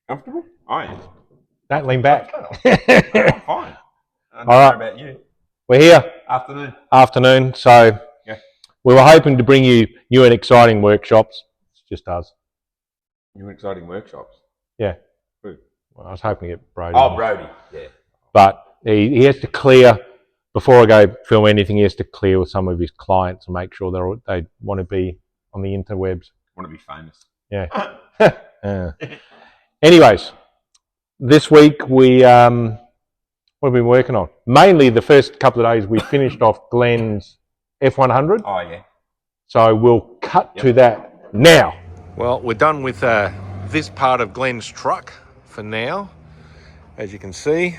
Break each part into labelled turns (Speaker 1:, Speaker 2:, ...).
Speaker 1: Comfortable? I am.
Speaker 2: Don't lean back.
Speaker 1: No, I'm fine. I don't know about you.
Speaker 2: We're here.
Speaker 1: Afternoon.
Speaker 2: So
Speaker 1: Yeah.
Speaker 2: we were hoping to bring you new and exciting workshops. It's just us.
Speaker 1: New and exciting workshops.
Speaker 2: Yeah.
Speaker 1: Who?
Speaker 2: Well, I was hoping to get Brody.
Speaker 1: Oh, Brody. Yeah.
Speaker 2: But he has to clear, before I go film anything, he has to clear with some of his clients and make sure they want to be on the interwebs.
Speaker 1: Want to be famous.
Speaker 2: Yeah. Anyways, this week what have we been working on? Mainly the first couple of days we finished off Glenn's F100.
Speaker 1: Oh, yeah.
Speaker 2: So we'll cut to that now. Well, we're done with this part of Glenn's truck for now. As you can see,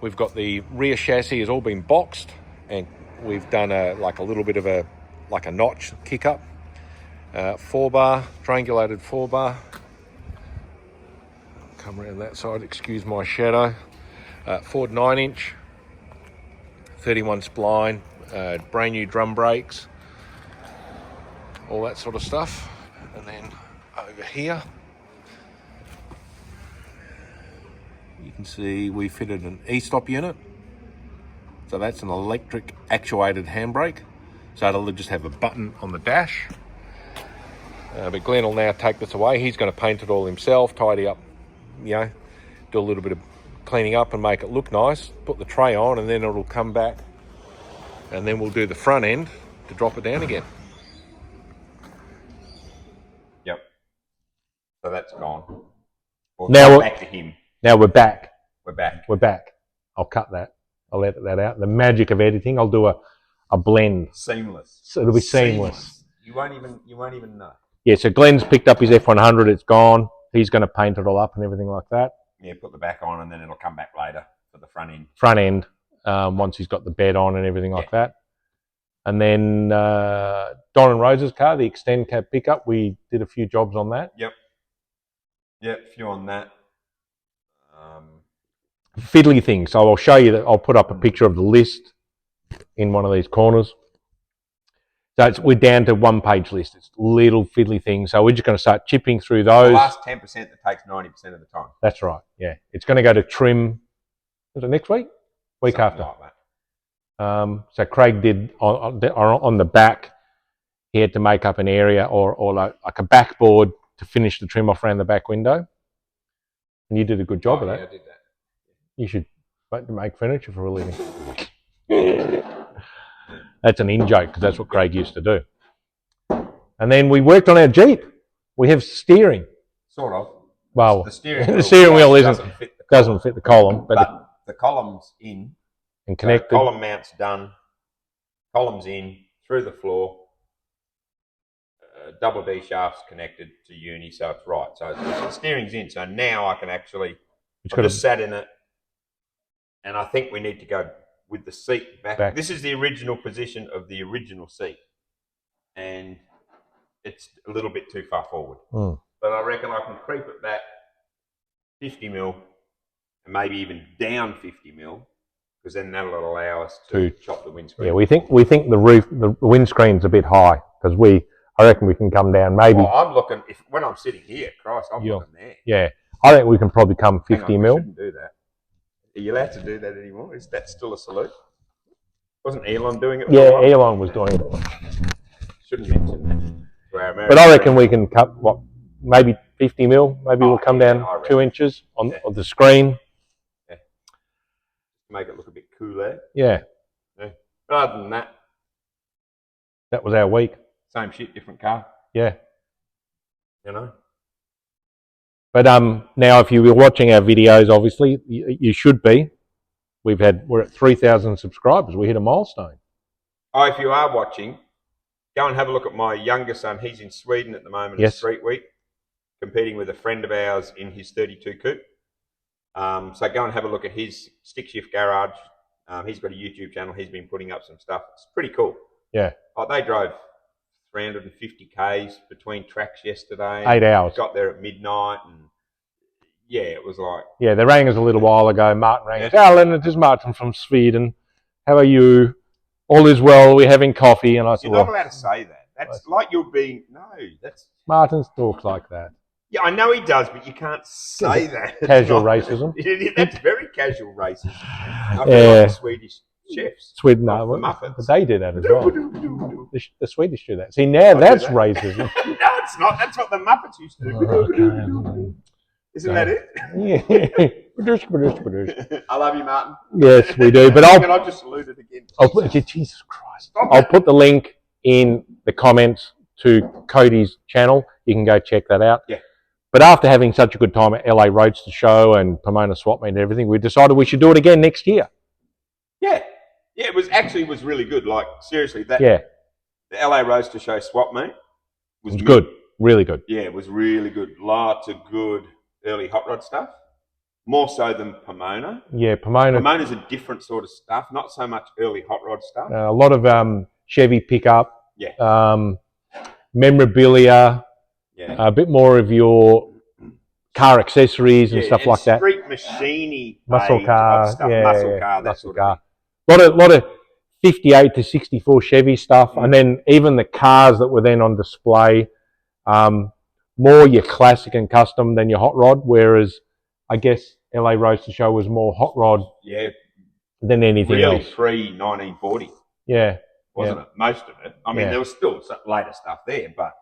Speaker 2: we've got the rear chassis has all been boxed, and we've done a little bit of a notch kick up. 4-bar, triangulated 4-bar. Come around that side, excuse my shadow. Ford 9-inch, 31 spline, brand new drum brakes, all that sort of stuff. And then over here, you can see we fitted an e-stop unit. So that's an electric actuated handbrake. So it'll just have a button on the dash. But Glenn will now take this away. He's going to paint it all himself, tidy up, do a little bit of cleaning up and make it look nice, put the tray on, and then it'll come back, and then we'll do the front end to drop it down again.
Speaker 1: Yep. So that's gone.
Speaker 2: Now
Speaker 1: back to him.
Speaker 2: Now we're back.
Speaker 1: We're back.
Speaker 2: I'll cut that. I'll edit that out. The magic of editing. I'll do a blend.
Speaker 1: Seamless.
Speaker 2: So it'll be seamless.
Speaker 1: You won't even know.
Speaker 2: Yeah, so Glenn's picked up his F100, it's gone. He's going to paint it all up and everything like that.
Speaker 1: Yeah, put the back on and then it'll come back later for the front end.
Speaker 2: Front end, once he's got the bed on and everything like that. And then Don and Rose's car, the Extend Cab pickup, we did a few jobs on that.
Speaker 1: Yep, a few on that.
Speaker 2: Fiddly things. So I'll show you that. I'll put up a picture of the list in one of these corners. So we're down to one-page list. It's little fiddly things. So we're just going to start chipping through those.
Speaker 1: The last 10% that takes 90% of the time.
Speaker 2: That's right, yeah. It's going to go to trim, is it next week? Week
Speaker 1: Something
Speaker 2: after.
Speaker 1: Like that.
Speaker 2: So Craig did, on the back, he had to make up an area or like a backboard to finish the trim off around the back window. And you did a good job of that.
Speaker 1: Yeah, I did that.
Speaker 2: You should make furniture for a living. That's an in-joke because that's what Craig used to do. And then we worked on our Jeep. We have steering.
Speaker 1: Sort of.
Speaker 2: Well,
Speaker 1: the steering
Speaker 2: wheel doesn't fit the column,
Speaker 1: but the column's in
Speaker 2: and connected.
Speaker 1: So column mount's done. Column's in through the floor. Double D shafts connected to uni, so it's right. So the steering's in. So now I can actually. I just sat in it, and I think we need to go with the seat back. This is the original position of the original seat, and it's a little bit too far forward. But I reckon I can creep it back 50 mil, and maybe even down 50 mil, because then that'll allow us to chop the windscreen.
Speaker 2: Yeah, we think the windscreen's a bit high because I reckon we can come down maybe.
Speaker 1: Oh, I'm looking when I'm sitting here. Christ, I'm looking there.
Speaker 2: Yeah, I think we can probably come 50 mil.
Speaker 1: We shouldn't do that. Are you allowed to do that anymore? Is that still a salute? Wasn't Elon doing it?
Speaker 2: Yeah, Elon was doing it.
Speaker 1: Shouldn't mention that.
Speaker 2: But I reckon we can cut, maybe 50 mil? Maybe we'll come down 2 inches on the screen.
Speaker 1: Yeah. Make it look a bit cooler.
Speaker 2: Yeah.
Speaker 1: But other than that.
Speaker 2: That was our week.
Speaker 1: Same shit, different car.
Speaker 2: Yeah.
Speaker 1: You know?
Speaker 2: But now, if you were watching our videos, obviously you should be. We're at 3,000 subscribers. We hit a milestone.
Speaker 1: Oh, if you are watching, go and have a look at my younger son. He's in Sweden at the moment at Street Week, competing with a friend of ours in his 32 coupe. So go and have a look at his Stick Shift Garage. He's got a YouTube channel. He's been putting up some stuff. It's pretty cool.
Speaker 2: Yeah.
Speaker 1: Oh, they drove 350 Ks between tracks yesterday.
Speaker 2: 8 hours.
Speaker 1: Got there at midnight, and it was like.
Speaker 2: Yeah, they rang us a little while ago. Martin rang us. Alan, it is Martin from Sweden. How are you? All is well. We're having coffee. And I said,
Speaker 1: you're not allowed to say that. That's like you're being. No, that's.
Speaker 2: Martin talks like that.
Speaker 1: Yeah, I know he does, but you can't say that. It's
Speaker 3: Casual
Speaker 1: not-
Speaker 3: racism.
Speaker 1: That's very casual racism. I feel
Speaker 3: Yeah.
Speaker 1: like the Swedish chefs.
Speaker 3: Sweden,
Speaker 1: Like
Speaker 3: no,
Speaker 1: the Muppets.
Speaker 3: but they do that as well.
Speaker 1: No,
Speaker 3: The Swedish do that. See, now that's
Speaker 1: that.
Speaker 3: racism.
Speaker 1: it's not. That's what the Muppets used to do.
Speaker 3: Okay.
Speaker 1: Isn't that it?
Speaker 3: Yeah. Badoosh, badoosh, badoosh.
Speaker 1: I love you, Martin.
Speaker 3: Yes, we do. But
Speaker 1: I'll just salute it again.
Speaker 3: Jesus Christ. I'll put the link in the comments to Cody's channel. You can go check that out.
Speaker 1: Yeah.
Speaker 3: But after having such a good time at LA Roadster Show and Pomona Swap Meet and everything, we decided we should do it again next year.
Speaker 1: Yeah. Yeah, it was really good. Like, seriously, the LA Roadster Show swap meet was
Speaker 3: good. Really good.
Speaker 1: Yeah, it was really good. Lots of good early hot rod stuff. More so than Pomona.
Speaker 3: Yeah, Pomona.
Speaker 1: Pomona's a different sort of stuff, not so much early hot rod stuff.
Speaker 3: A lot of Chevy pickup.
Speaker 1: Yeah.
Speaker 3: Memorabilia.
Speaker 1: Yeah.
Speaker 3: A bit more of your car accessories and stuff like that.
Speaker 1: Street machiney.
Speaker 3: Muscle car.
Speaker 1: Stuff.
Speaker 3: Yeah.
Speaker 1: Muscle car, that
Speaker 3: muscle
Speaker 1: sort
Speaker 3: car.
Speaker 1: of thing.
Speaker 3: Lot of 58 to 64 Chevy stuff. And then even the cars that were then on display, more your classic and custom than your hot rod, whereas I guess LA Roadster Show was more hot rod than anything
Speaker 1: really
Speaker 3: else.
Speaker 1: Pre-1940.
Speaker 3: Yeah.
Speaker 1: Wasn't it? Most of it. I mean, there was still some later stuff there, but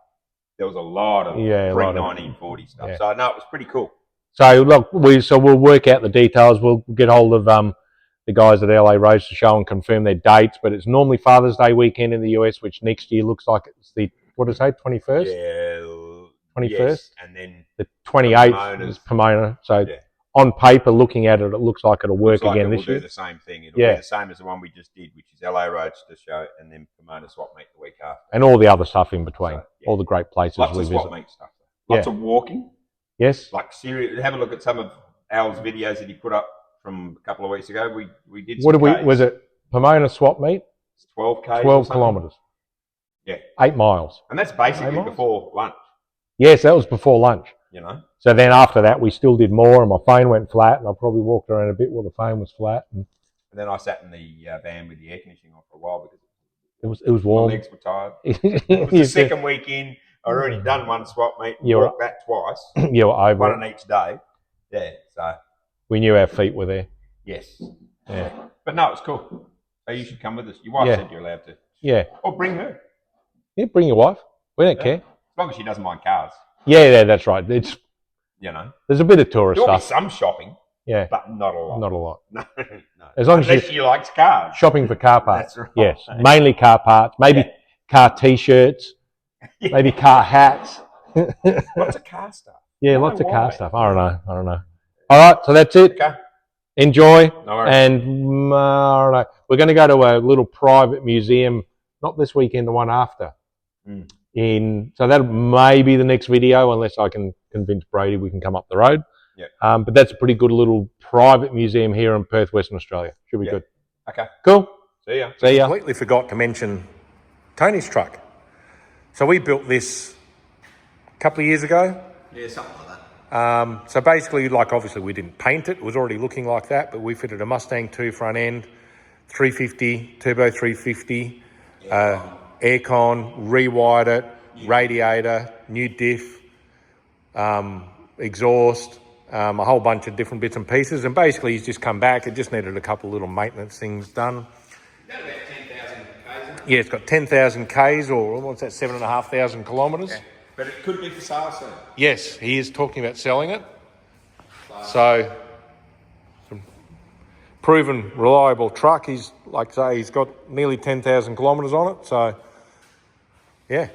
Speaker 1: there was a lot of pre-1940 stuff.
Speaker 3: Yeah.
Speaker 1: So, no, it was pretty cool.
Speaker 3: So, look, we'll work out the details. We'll get hold of the guys at LA Roadster Show and confirm their dates. But it's normally Father's Day weekend in the US, which next year looks like it's the, what did I say, 21st?
Speaker 1: Yeah.
Speaker 3: 21st?
Speaker 1: Yes. And then
Speaker 3: the 28th is Pomona. So, on paper, looking at it, it looks like it'll work again this year.
Speaker 1: We'll do the same thing. It'll be the same as the one we just did, which is LA Roadster Show and then Pomona Swap Meet the week after.
Speaker 3: And all the other stuff in between.
Speaker 1: So,
Speaker 3: all the great places
Speaker 1: lots
Speaker 3: we
Speaker 1: of
Speaker 3: visit.
Speaker 1: swap meet stuff. Lots of walking.
Speaker 3: Yes.
Speaker 1: Like, have a look at some of Al's videos that he put up from a couple of weeks ago. We did
Speaker 3: What did we, was it Pomona Swap Meet?
Speaker 1: 12 Ks.
Speaker 3: 12 kilometres.
Speaker 1: Yeah.
Speaker 3: 8 miles.
Speaker 1: And that's basically before lunch.
Speaker 3: Yes, that was before lunch.
Speaker 1: You know?
Speaker 3: So then after that, we still did more, and my phone went flat, and I probably walked around a bit while the phone was flat. And
Speaker 1: then I sat in the van with the air conditioning on for a while because
Speaker 3: it was warm.
Speaker 1: My legs were tired. It was the second week in. I'd already done one swap meet. Walked that twice.
Speaker 3: You were over
Speaker 1: one on each day. Yeah, so.
Speaker 3: We knew our feet were there.
Speaker 1: Yes.
Speaker 3: Yeah.
Speaker 1: But no, it's cool. So you should come with us. Your wife said you're allowed to.
Speaker 3: Yeah.
Speaker 1: Or bring her.
Speaker 3: Yeah, bring your wife. We don't care.
Speaker 1: As long as she doesn't mind cars.
Speaker 3: Yeah, that's right. It's,
Speaker 1: you know.
Speaker 3: There's a bit of tourist
Speaker 1: There'll
Speaker 3: stuff.
Speaker 1: be some shopping.
Speaker 3: Yeah.
Speaker 1: But not a lot.
Speaker 3: Not a lot.
Speaker 1: No.
Speaker 3: As long
Speaker 1: Unless
Speaker 3: as
Speaker 1: she likes cars.
Speaker 3: Shopping for car parts.
Speaker 1: That's right.
Speaker 3: Yes. Mainly car parts. Maybe car t-shirts. Maybe car hats.
Speaker 1: Lots of car stuff.
Speaker 3: Yeah, lots of car stuff. I don't know. All right, so that's it.
Speaker 1: Okay.
Speaker 3: Enjoy.
Speaker 1: No worries.
Speaker 3: And I don't know. We're going to go to a little private museum, not this weekend, the one after. So that may be the next video, unless I can convince Brady we can come up the road.
Speaker 1: Yeah.
Speaker 3: But that's a pretty good little private museum here in Perth, Western Australia. Should be good.
Speaker 1: Okay.
Speaker 3: Cool.
Speaker 1: See ya.
Speaker 3: See ya.
Speaker 2: Completely forgot to mention Tony's truck. So we built this a couple of years ago.
Speaker 1: Yeah, something like that.
Speaker 2: So basically, like, obviously we didn't paint it. It was already looking like that, but we fitted a Mustang 2 front end, 350, turbo 350, aircon, rewired it, radiator, new diff, exhaust, a whole bunch of different bits and pieces. And basically he's just come back. It just needed a couple of little maintenance things done.
Speaker 1: About 10,000 Ks.
Speaker 2: Yeah, it's got 10,000 Ks, or what's that, 7,500 kilometres.
Speaker 1: Yeah. But it could be for sale soon.
Speaker 2: Yes, he is talking about selling it. So, some proven, reliable truck. He's, like I say, he's got nearly 10,000 kilometres on it. So, yeah.